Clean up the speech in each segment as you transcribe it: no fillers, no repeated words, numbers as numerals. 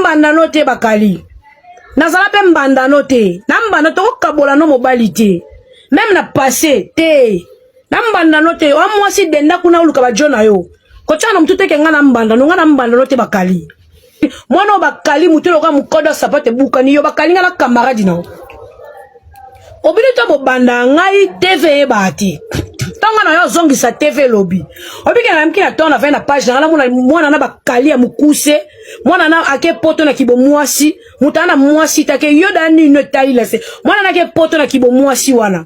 mbanda no te bakali. Nazala pe mbanda no te. Na mbanda to kabola no mobali te. Même na passé te. Na mbanda no te. Wa mwasi denda kuna uluka ba jona yo. Kocha na mtute ke ngana mbanda no te bakali. Mwana bakali mutu loka mukoda sapate bukani yo bakali ngana camarade na. Obili to bo banda ngai TV bati. Tanga na yo zongi sa TV lobby. Obiki na mki na tona na page na mwana na bakali ya mukuse, mwana na ake poto na kibo mwasi, mutana mwasi take yo dani no tali lese. Mwana na ke poto na kibo mwasi wana.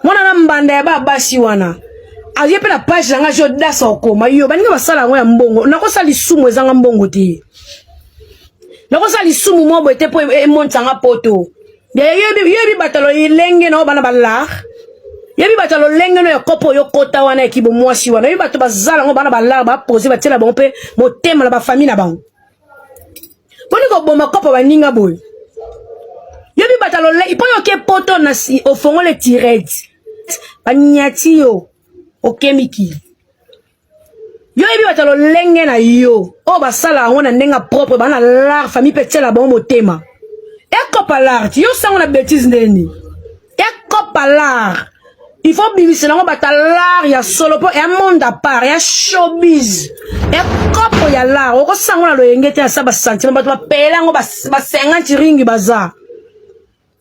Mwana na mbanda ya basi wana. Aje pe na page nga jo dasa okoma yo baninga basala ngo ya mbongo. Nakosa lisumu ezanga mbongo te. Nakosa lisumu mo bote po montanga poto. Yebi batalo ilenge no bana balar. Yebi batalo lenge no ya kopo yo kota wana ekibo mwasi wana. Yebi bato bazala ngo bana balar ba poser batela bon pe motema na ba famille na bango. Boni ko boma kopo baninga boy. Yebi batalo le ipo yo ke poto na si ofongo le tirette. Banyati yo okemiki. Yo yebi batalo lenge na yo. O basala ngona ndenga propre bana lar famille petela bon motema. Ekopalar, yo sang na bêtise neni. Ekopalar. Il faut bibisi na batalar ya solo po ya monde à part, ya showbiz. Ekopo ya lar, oko sang na lo yengete ya saba sentiment bato ba pela ngo ba 50 ringi baza.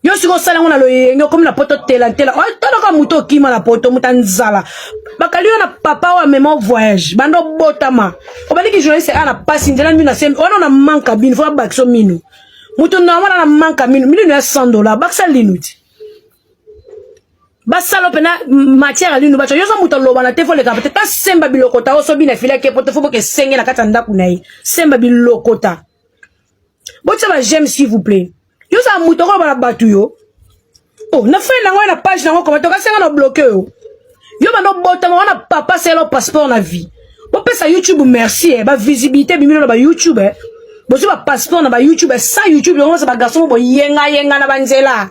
Yo siko sala ngo na lo yengo comme na poto telantela. O tolo ka muto kima na poto mutanzala. Bakali na papa wa memo voyage, bando botama. O baliki journaliste ana passe ndela mina sem, ona na manka bin fo bakso minu. Mutu na wana na manka minu ya $100 baksa linuti basalo pena matière alinu bacho yoza mutu loba na tefo le kapete ta semba bilokota oso bina fila ke poto fo ke senge na kata ndaku nai semba bilokota botsa ba j'aime s'il vous plaît yoza mutu ko bana batu yo oh na fe na ngona page na ngoko to ka senga na bloquer yo ba no bota wana papa c'est le passeport na vie bo pesa YouTube merci ba visibilité bimino ba YouTube bozo ba passeport na ba YouTube sa YouTube on sa ba garçon bo yenga na banzela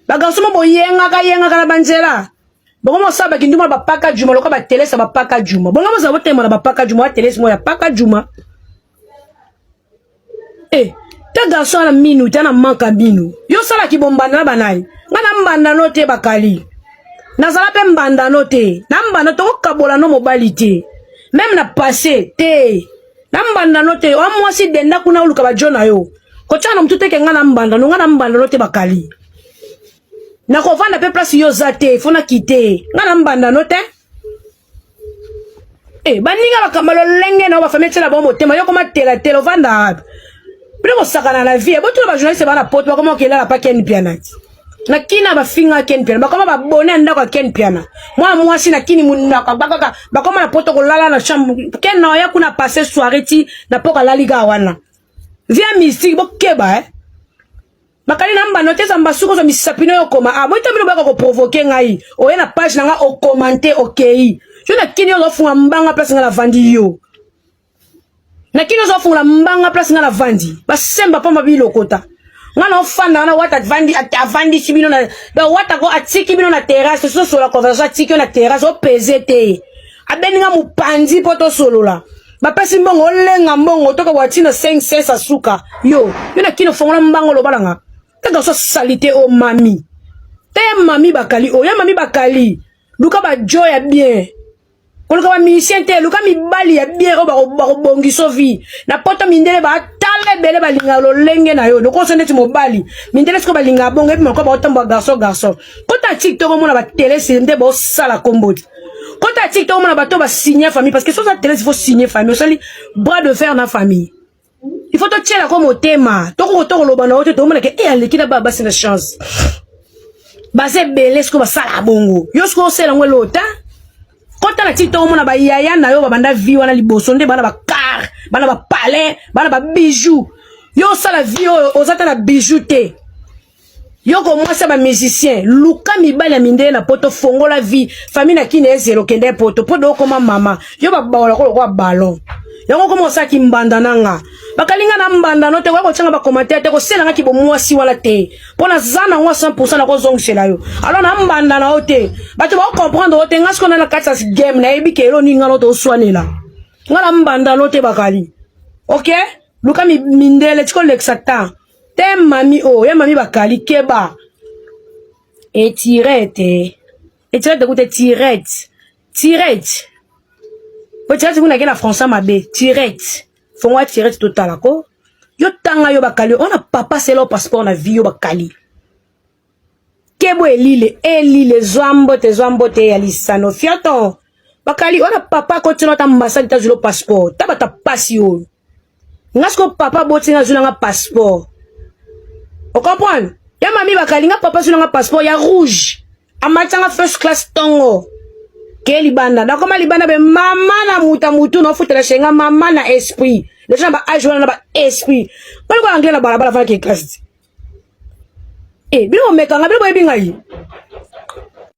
ba garçon bo yenga na banzela bongo sa ba kinduma ba paka juma loka ba télé sa ba paka juma bongo mo sa bo tema na ba paka juma télé mo ya paka juma ta garçon na minute na manka binu yo sala ki bombana na banai ngana mbanda no te bakali na sala pe mbanda no te na mbanda to kabola no mobali te même na passé te nambanda note wa mwasi denda kuna uluka ba jona yo kocha na mtute ke ngana mbanda note bakali na ko vanda pe place yo zate fona kite ngana mbanda note baninga bakamalo lenge na ba famille la bombo tema yo koma tela vanda bilo sakana la vie boto ba journaliste bana pote ba koma kela la pa ken piana na kina ba finga ken piana ba koma ba bone ndako ken piana mwasi na kini munaka ba koma na poto ko lala na chambre ken na ya kuna passer soirée ti na poka la liga wana via mystique bo keba bakali na mba note za mbasuko zo misapino yo koma mo itamilo ba ko provoquer ngai o ye na page na nga o commenter okay je na kini yo funga mbanga place nga la vandi yo na kini yo funga mbanga place nga la vandi ba semba pa mabilo kota ngana ofanda na wata vandi sibino na ba wata ko atiki bino na terrasse so la conversation atiki na terrasse o PZT abeninga mupanzi poto solola ba pesi mbongo lenga mbongo toka watina 5 asuka yo na kino fongola mbango lo balanga taka so salité o mami te mami bakali o ya mami bakali luka ba joy ya bien koluka ba musicien te luka mi bali ya bien o ba bongiso vie na poto mindele ba tale bele balinga lo lenge na yo doko so neti mobali mindele sko balinga bongo epi mako ba otambo garçon kota TikTok mo na ba télé sende ba sala komboti kota TikTok mo na ba to ba signer famille parce que sur la télé il faut signer famille so li bras de fer na famille il faut to tiela comme au tema to lo bana oto to mo na ke aleki na baba sina chance ba se bele sko ba sala bongo yo sko sela ngwelo ta kota na TikTok mo na ba yaya na yo ba banda vie wana liboso nde bana ba car bana ba palais bana ba bijoux yo sala vie ozata na bijoux te yo ko mwasa ba musicien luka mibali mindele na poto fongola vie famille na kine ezelo kende poto podo koma mama yo ba baola ko ballon yango ko mosa ki mbanda nanga bakalinga na mbanda no te ko changa ba commentaire te ko sela ngaki bo mwasi wala te pona zana ngwa 100% na ko zongshela yo alors na mbanda na ote bato ba comprendre ote ngasko na katsa game na ebi kelo ni ngalo to swanela ngala mbanda no te bakali okay luka mindele tiko l'exactant te mami o ya mami bakali keba et tirette écoute tirette po tirette kuna ke na français mabe tirette fongwa tirette total ko yo tanga yo bakali on a papa c'est le passeport na vie yo bakali kebo elile zwambote ya lisano fiato bakali on a papa continue ta ambassade ta zulo passeport ta bata passe yo ngasko papa botina zulanga passeport o comprendre ya mami bakali nga papa zulanga passeport ya rouge amatanga first class tongo ke libanda na koma libanda be mama na mutu no futela shenga mama na esprit les gens ba ajouer na ba esprit pas ko anglais na balabala fa ke classe bilo mekanga bilo binga yi